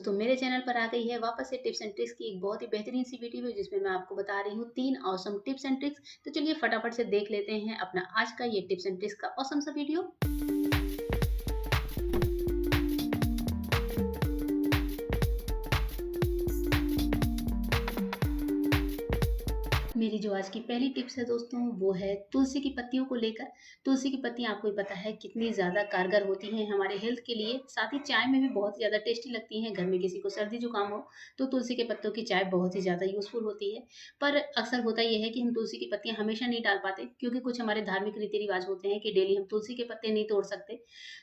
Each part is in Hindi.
दोस्तों मेरे चैनल पर आ गई है वापस से टिप्स एंड ट्रिक्स की एक बहुत ही बेहतरीन सी वीडियो जिसमें मैं आपको बता रही हूँ 3 ऑसम टिप्स एंड ट्रिक्स। तो चलिए फटाफट से देख लेते हैं अपना आज का ये टिप्स एंड ट्रिक्स का ऑसम सा वीडियो। मेरी जो आज की पहली टिप्स है दोस्तों वो है तुलसी की पत्तियों को लेकर। तुलसी की पत्तियां आपको भी पता है कितनी ज़्यादा कारगर होती हैं हमारे हेल्थ के लिए, साथ ही चाय में भी बहुत ज़्यादा टेस्टी लगती हैं। घर में किसी को सर्दी जुकाम हो तो तुलसी के पत्तों की चाय बहुत ही ज़्यादा यूज़फुल होती है। पर अक्सर होता यह है कि हम तुलसी की पत्तियां हमेशा नहीं डाल पाते, क्योंकि कुछ हमारे धार्मिक रीति रिवाज होते हैं कि डेली हम तुलसी के पत्ते नहीं तोड़ सकते।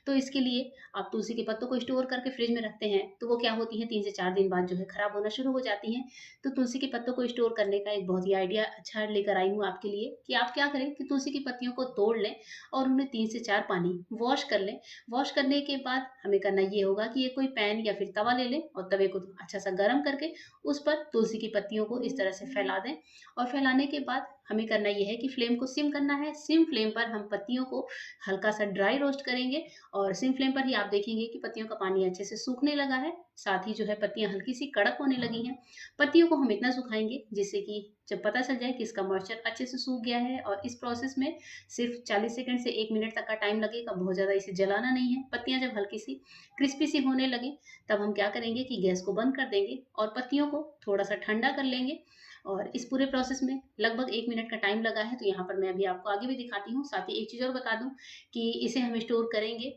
तो इसके लिए आप तुलसी के पत्तों को स्टोर करके फ्रिज में रखते हैं तो वो क्या होती हैं 3 से 4 दिन बाद जो है खराब होना शुरू हो जाती हैं। तो तुलसी के पत्तों को स्टोर करने का एक बहुत ही आइडिया अच्छा लेकर आई हूँ आपके लिए कि आप क्या करें कि तुलसी की पत्तियों को तोड़ लें और उन्हें 3 से 4 पानी वॉश कर लें। वॉश करने के बाद हमें करना ये होगा कि ये कोई पैन या फिर तवा ले लें और तवे को अच्छा सा गर्म करके उस पर तुलसी की पत्तियों को इस तरह से फैला दें। और फैलाने के बाद हमें करना ये है कि फ्लेम को सिम करना है। सिम फ्लेम पर हम पत्तियों को हल्का सा ड्राई रोस्ट करेंगे और सिम फ्लेम पर ही आप देखेंगे कि पत्तियों का पानी अच्छे से सूखने लगा है, साथ ही जो है पत्तियां हल्की सी कड़क होने लगी हैं। पत्तियों को हम इतना सुखाएंगे जिससे कि जब पता चल जाए कि इसका मॉइस्चर अच्छे से सूख गया है। और इस प्रोसेस में सिर्फ 40 सेकंड से 1 मिनट तक का टाइम लगेगा, बहुत ज़्यादा इसे जलाना नहीं है। पत्तियां जब हल्की सी क्रिस्पी सी होने लगे तब हम क्या करेंगे कि गैस को बंद कर देंगे और पत्तियों को थोड़ा सा ठंडा कर लेंगे। और इस पूरे प्रोसेस में लगभग 1 मिनट का टाइम लगा है, तो यहाँ पर मैं अभी आपको आगे भी दिखाती हूँ। साथ ही एक चीज़ और बता दूँ कि इसे हम स्टोर करेंगे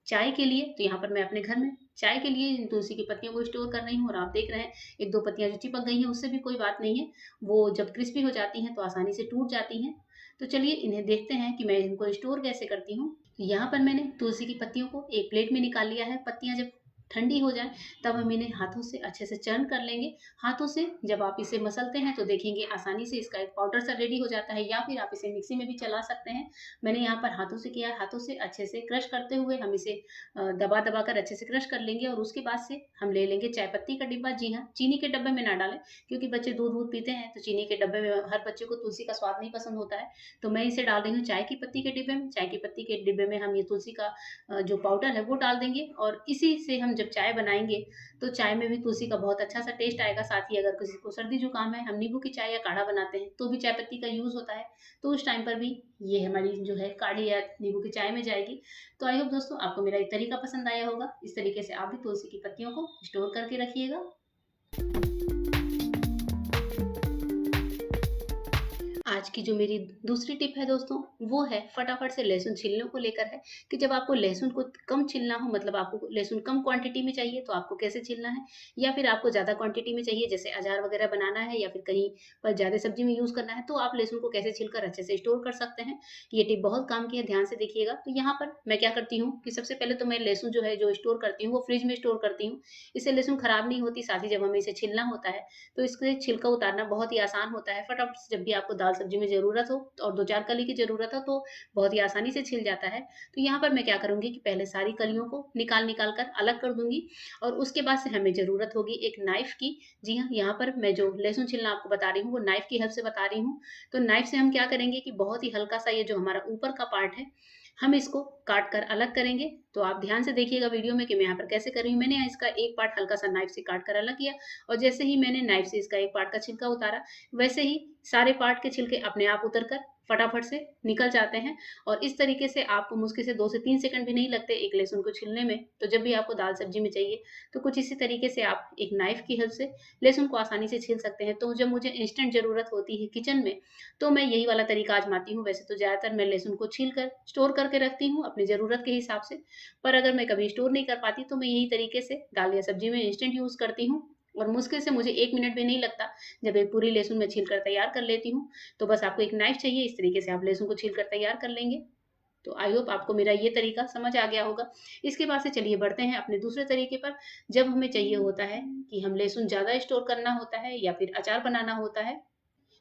चाय के लिए। तो यहाँ पर मैं अपने घर में चाय के लिए इन तुलसी की पत्तियों को स्टोर कर रही हूँ और आप देख रहे हैं 1-2 पत्तियाँ जो चिपक गई हैं उससे भी कोई बात नहीं है, वो जब क्रिस्पी हो जाती हैं तो आसानी से टूट जाती हैं। तो चलिए इन्हें देखते हैं कि मैं इनको स्टोर कैसे करती हूँ। तो यहाँ पर मैंने तुलसी की पत्तियों को एक प्लेट में निकाल लिया है। पत्तियाँ जब ठंडी हो जाए तब हम इन्हें हाथों से अच्छे से चर्न कर लेंगे। हाथों से जब आप इसे मसलते हैं तो देखेंगे आसानी से इसका एक पाउडर सा रेडी हो जाता है, या फिर आप इसे मिक्सी में भी चला सकते हैं। मैंने यहाँ पर हाथों से किया है। हाथों से अच्छे से क्रश करते हुए हम इसे दबा दबा कर अच्छे से क्रश कर लेंगे। और उसके बाद से हम ले लेंगे चाय पत्ती का डिब्बा। जी हाँ, चीनी के डब्बे में ना डालें, क्योंकि बच्चे दूध वूध पीते हैं तो चीनी के डब्बे में हर बच्चे को तुलसी का स्वाद नहीं पसंद होता है। तो मैं इसे डाल रही हूँ चाय की पत्ती के डिब्बे में। चाय की पत्ती के डिब्बे में हम ये तुलसी का जो पाउडर है वो डाल देंगे और इसी से हम जब चाय बनाएंगे तो चाय में भी तुलसी का बहुत अच्छा सा टेस्ट आएगा। साथ ही अगर किसी को सर्दी जुकाम है, हम नींबू की चाय या काढ़ा बनाते हैं तो भी चाय पत्ती का यूज होता है, तो उस टाइम पर भी ये हमारी जो है काढ़ी या नींबू की चाय में जाएगी। तो आई होप दोस्तों आपको मेरा एक तरीका पसंद आया होगा। इस तरीके से आप भी तुलसी की पत्तियों को स्टोर करके रखिएगा। आज की जो मेरी दूसरी टिप है दोस्तों वो है फटाफट से लहसुन छीलने को लेकर है कि जब आपको लहसुन को कम छीलना हो, मतलब आपको लहसुन कम क्वांटिटी में चाहिए तो आपको कैसे छीलना है, या फिर आपको ज़्यादा क्वांटिटी में चाहिए जैसे अचार वगैरह बनाना है या फिर कहीं पर ज़्यादा सब्जी में यूज़ करना है, तो आप लहसुन को कैसे छीलकर अच्छे से स्टोर कर सकते हैं। ये टिप बहुत काम की है, ध्यान से देखिएगा। तो यहाँ पर मैं क्या करती हूँ कि सबसे पहले तो मैं लहसुन जो है जो स्टोर करती हूँ वो फ्रिज में स्टोर करती हूँ। इससे लहसुन खराब नहीं होती। साथ ही जब हमें इसे छीलना होता है तो इसके छिलका उतारना बहुत ही आसान होता है। फटाफट से जब भी आपको दाल सब्जी में ज़रूरत हो और 2-4 कली की ज़रूरत हो तो बहुत ही आसानी से छिल जाता है। तो यहाँ पर मैं क्या करूँगी कि पहले सारी कलियों को निकाल कर अलग कर दूँगी और उसके बाद से हमें ज़रूरत होगी एक नाइफ़ की। जी हाँ, यहाँ पर मैं जो लहसुन छीलना आपको बता रही हूँ वो नाइफ़ की हेल्प से बता रही हूँ। तो नाइफ़ से हम क्या करेंगे कि बहुत ही हल्का-सा ये जो हमारा ऊपर का पार्ट है, हम इसको काट कर अलग करेंगे। तो आप ध्यान से देखिएगा वीडियो में कि मैं यहाँ पर कैसे कर रही हूँ। मैंने इसका एक पार्ट हल्का-सा नाइफ़ से काट कर अलग किया और जैसे ही मैंने नाइफ़ से इसका एक पार्ट का छिलका उतारा, वैसे ही सारे पार्ट के छिलके अपने आप उतर कर फटाफट से निकल जाते हैं। और इस तरीके से आपको मुश्किल से 2 से 3 सेकंड भी नहीं लगते एक लहसुन को छीलने में। तो जब भी आपको दाल सब्जी में चाहिए तो कुछ इसी तरीके से आप एक नाइफ़ की हेल्प से लहसुन को आसानी से छील सकते हैं। तो जब मुझे इंस्टेंट ज़रूरत होती है किचन में तो मैं यही वाला तरीका आज़माती हूँ। वैसे तो ज़्यादातर मैं लहसुन को छील कर स्टोर करके रखती हूँ अपनी ज़रूरत के हिसाब से, पर अगर मैं कभी स्टोर नहीं कर पाती तो मैं यही तरीके से दाल या सब्जी में इंस्टेंट यूज़ करती हूँ। और मुश्किल से मुझे 1 मिनट भी नहीं लगता जब एक पूरी लहसुन मैं छील कर तैयार कर लेती हूँ। तो बस आपको एक नाइफ़ चाहिए, इस तरीके से आप लहसुन को छील कर तैयार कर लेंगे। तो आई होप आपको मेरा ये तरीका समझ आ गया होगा। इसके बाद से चलिए बढ़ते हैं अपने दूसरे तरीके पर। जब हमें चाहिए होता है कि हम लहसुन ज़्यादा स्टोर करना होता है या फिर अचार बनाना होता है,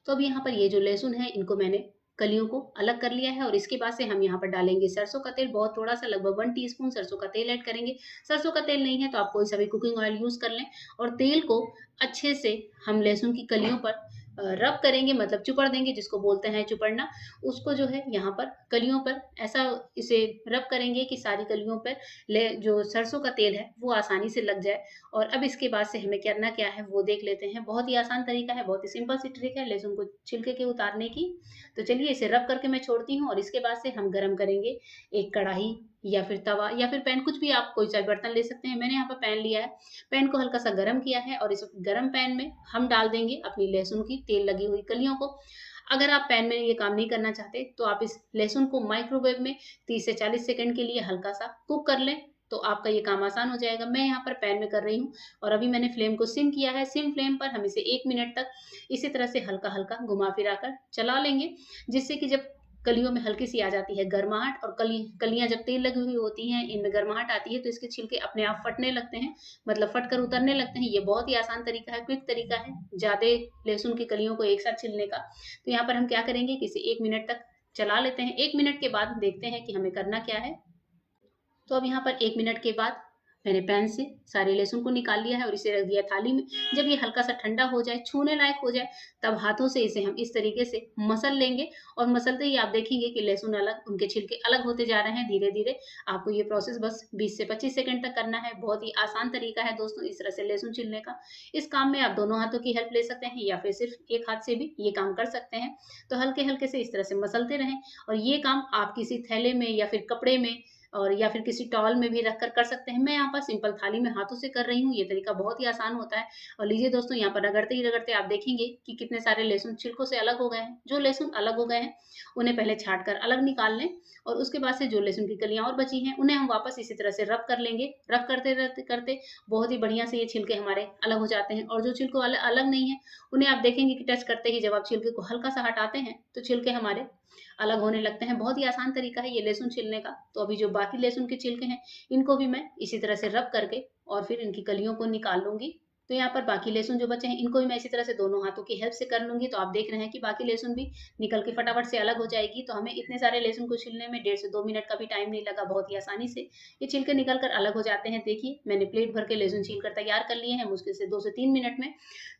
तो अब यहाँ पर ये जो लहसुन है इनको मैंने कलियों को अलग कर लिया है और इसके बाद से हम यहाँ पर डालेंगे सरसों का तेल। बहुत थोड़ा सा लगभग 1 टीस्पून सरसों का तेल ऐड करेंगे। सरसों का तेल नहीं है तो आप कोई सा भी कुकिंग ऑयल यूज़ कर लें और तेल को अच्छे से हम लहसुन की कलियों पर रब करेंगे, मतलब चुपड़ देंगे, जिसको बोलते हैं चुपड़ना, उसको जो है यहाँ पर कलियों पर ऐसा इसे रब करेंगे कि सारी कलियों पर ले जो सरसों का तेल है वो आसानी से लग जाए। और अब इसके बाद से हमें करना क्या है वो देख लेते हैं। बहुत ही आसान तरीका है, बहुत ही सिंपल सी ट्रिक है लहसुन को छिलके के उतारने की। तो चलिए इसे रब करके मैं छोड़ती हूँ, और इसके बाद से हम गरम करेंगे एक कढ़ाई या फिर तवा या फिर पैन, कुछ भी आप कोई सा बर्तन ले सकते हैं। मैंने यहाँ पर पैन लिया है, पैन को हल्का सा गर्म किया है, और इस गर्म पैन में हम डाल देंगे अपनी लहसुन की तेल लगी हुई कलियों को। अगर आप पैन में ये काम नहीं करना चाहते तो आप इस लहसुन को माइक्रोवेव में 30 से 40 सेकंड के लिए हल्का सा कुक कर लें, तो आपका ये काम आसान हो जाएगा। मैं यहाँ पर पैन में कर रही हूँ, और अभी मैंने फ्लेम को सिम किया है। सिम फ्लेम पर हम इसे 1 मिनट तक इसी तरह से हल्का हल्का घुमा फिरा कर चला लेंगे, जिससे कि जब कलियों में हल्की सी आ जाती है गर्माहट, और कलियां जब तेल लगी हुई होती हैं इनमें गर्माहट आती है, तो इसके छिलके अपने आप फटने लगते हैं, मतलब फट कर उतरने लगते हैं। ये बहुत ही आसान तरीका है, क्विक तरीका है ज्यादा लहसुन की कलियों को एक साथ छिलने का। तो यहाँ पर हम क्या करेंगे कि इसे 1 मिनट तक चला लेते हैं। 1 मिनट के बाद देखते हैं कि हमें करना क्या है। तो अब यहाँ पर 1 मिनट के बाद मैंने पैन से सारे लहसुन को निकाल लिया है और इसे रख दिया थाली में। जब ये हल्का सा ठंडा हो जाए, छूने लायक हो जाए, तब हाथों से इसे हम इस तरीके से मसल लेंगे, और मसलते ही आप देखेंगे कि लहसुन अलग, उनके छिलके अलग होते जा रहे हैं धीरे धीरे। आपको ये प्रोसेस बस 20 से 25 सेकंड तक करना है। बहुत ही आसान तरीका है दोस्तों इस तरह से लहसुन छिलने का। इस काम में आप दोनों हाथों की हेल्प ले सकते हैं, या फिर सिर्फ एक हाथ से भी ये काम कर सकते हैं। तो हल्के हल्के से इस तरह से मसलते रहें, और ये काम आप किसी थैले में या फिर कपड़े में और या फिर किसी टॉवल में भी रखकर कर सकते हैं। मैं यहाँ पर सिंपल थाली में हाथों से कर रही हूँ। ये तरीका बहुत ही आसान होता है। और लीजिए दोस्तों, यहाँ पर रगड़ते ही रगड़ते आप देखेंगे कि कितने सारे लहसुन छिलकों से अलग हो गए हैं। जो लहसुन अलग हो गए हैं उन्हें पहले छाँट कर अलग निकाल लें, और उसके बाद से जो लहसुन की कलियां और बची हैं उन्हें हम वापस इसी तरह से रब कर लेंगे। रब करते करते करते बहुत ही बढ़िया से ये छिलके हमारे अलग हो जाते हैं। और जो छिलको वाले अलग नहीं है उन्हें आप देखेंगे कि टच करते ही जब आप छिलके को हल्का सा हटाते हैं तो छिलके हमारे अलग होने लगते हैं। बहुत ही आसान तरीका है ये लहसुन छिलने का। तो अभी जो बाकी लहसुन के छिलके हैं इनको भी मैं इसी तरह से रब करके और फिर इनकी कलियों को निकाल लूंगी। तो यहाँ पर बाकी लहसुन जो बचे हैं इनको भी मैं इसी तरह से दोनों हाथों की हेल्प से कर लूंगी। तो आप देख रहे हैं कि बाकी लहसुन भी निकल के फटाफट से अलग हो जाएगी। तो हमें इतने सारे लहसुन को छिलने में 1.5 से 2 मिनट का भी टाइम नहीं लगा। बहुत ही आसानी से ये छिलके निकल कर अलग हो जाते हैं। देखिए मैंने प्लेट भर के लहसुन छील कर तैयार कर लिए हैं मुश्किल से 2 से 3 मिनट में।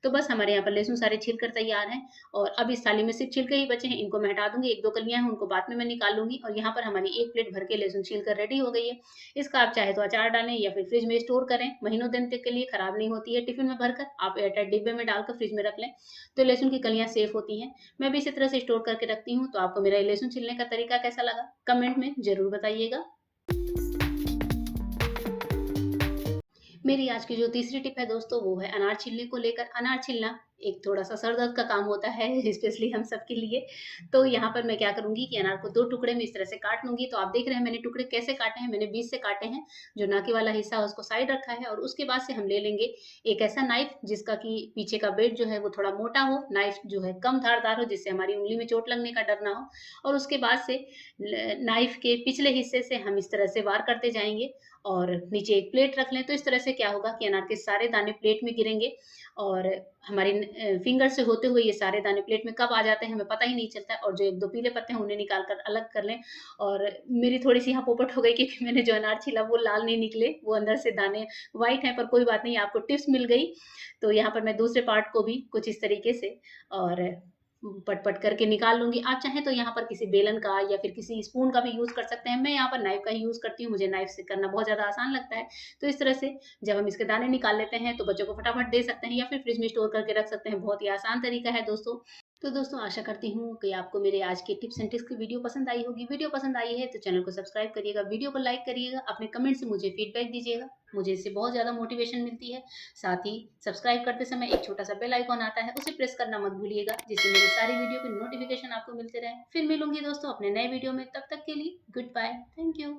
तो बस हमारे यहाँ पर लहसुन सारे छील कर तैयार हैं। और अब इस थाली में सिर्फ छिलके ही बचे हैं, इनको मैं हटा दूंगी। 1-2 कलियां हैं उनको बाद में मैं निकाल लूंगी। और यहाँ पर हमारी 1 प्लेट भर के लहसुन छील कर रेडी हो गई है। इसका आप चाहे तो अचार डालें या फिर फ्रिज में स्टोर करें, महीनों दिन तक के लिए खराब नहीं होती है। टिफिन में भरकर आप एयरटाइट डिब्बे में डालकर फ्रिज में रख लें, तो लहसुन की कलियां सेफ होती हैं। मैं भी इसी तरह से स्टोर करके रखती हूँ। तो आपको मेरा लहसुन छिलने का तरीका कैसा लगा कमेंट में जरूर बताइएगा। मेरी आज की जो तीसरी टिप है दोस्तों वो है अनार छीलने को लेकर। अनार छीलना एक थोड़ा सा सर दर्द का काम होता है स्पेशली हम सब के लिए। तो यहाँ पर मैं क्या करूंगी कि अनार को 2 टुकड़े में इस तरह से काट लूंगी। तो आप देख रहे हैं मैंने टुकड़े कैसे काटे हैं, मैंने बीच से काटे हैं। जो नाके वाला हिस्सा है उसको साइड रखा है, और उसके बाद से हम ले लेंगे एक ऐसा नाइफ जिसका कि पीछे का बेड जो है वो थोड़ा मोटा हो, नाइफ जो है कम धारदार हो, जिससे हमारी उंगली में चोट लगने का डर ना हो। और उसके बाद से नाइफ के पिछले हिस्से से हम इस तरह से वार करते जाएंगे, और नीचे एक प्लेट रख लें। तो इस तरह से क्या होगा कि अनार के सारे दाने प्लेट में गिरेंगे, और हमारी फिंगर से होते हुए ये सारे दाने प्लेट में कब आ जाते हैं हमें पता ही नहीं चलता है। और जो 1-2 पीले पत्ते हैं उन्हें निकाल कर अलग कर लें। और मेरी थोड़ी सी यहाँ पोपट हो गई क्योंकि मैंने जो अनार छीला वो लाल नहीं निकले, वो अंदर से दाने व्हाइट हैं, पर कोई बात नहीं, आपको टिप्स मिल गई। तो यहाँ पर मैं दूसरे पार्ट को भी कुछ इस तरीके से और पट पट करके निकाल लूंगी। आप चाहें तो यहाँ पर किसी बेलन का या फिर किसी स्पून का भी यूज कर सकते हैं। मैं यहाँ पर नाइफ का ही यूज करती हूँ, मुझे नाइफ से करना बहुत ज्यादा आसान लगता है। तो इस तरह से जब हम इसके दाने निकाल लेते हैं तो बच्चों को फटाफट दे सकते हैं या फिर फ्रिज में स्टोर करके रख सकते हैं। बहुत ही आसान तरीका है दोस्तों। तो दोस्तों आशा करती हूँ कि आपको मेरे आज के टिप्स एंड ट्रिक्स की वीडियो पसंद आई होगी। वीडियो पसंद आई है तो चैनल को सब्सक्राइब करिएगा, वीडियो को लाइक करिएगा, अपने कमेंट से मुझे फीडबैक दीजिएगा, मुझे इससे बहुत ज़्यादा मोटिवेशन मिलती है। साथ ही सब्सक्राइब करते समय एक छोटा सा बेल आइकॉन आता है, उसे प्रेस करना मत भूलिएगा, जिससे मेरे सारी वीडियो की नोटिफिकेशन आपको मिलते रहे। फिर मिलूंगी दोस्तों अपने नए वीडियो में, तब तक के लिए गुड बाय, थैंक यू।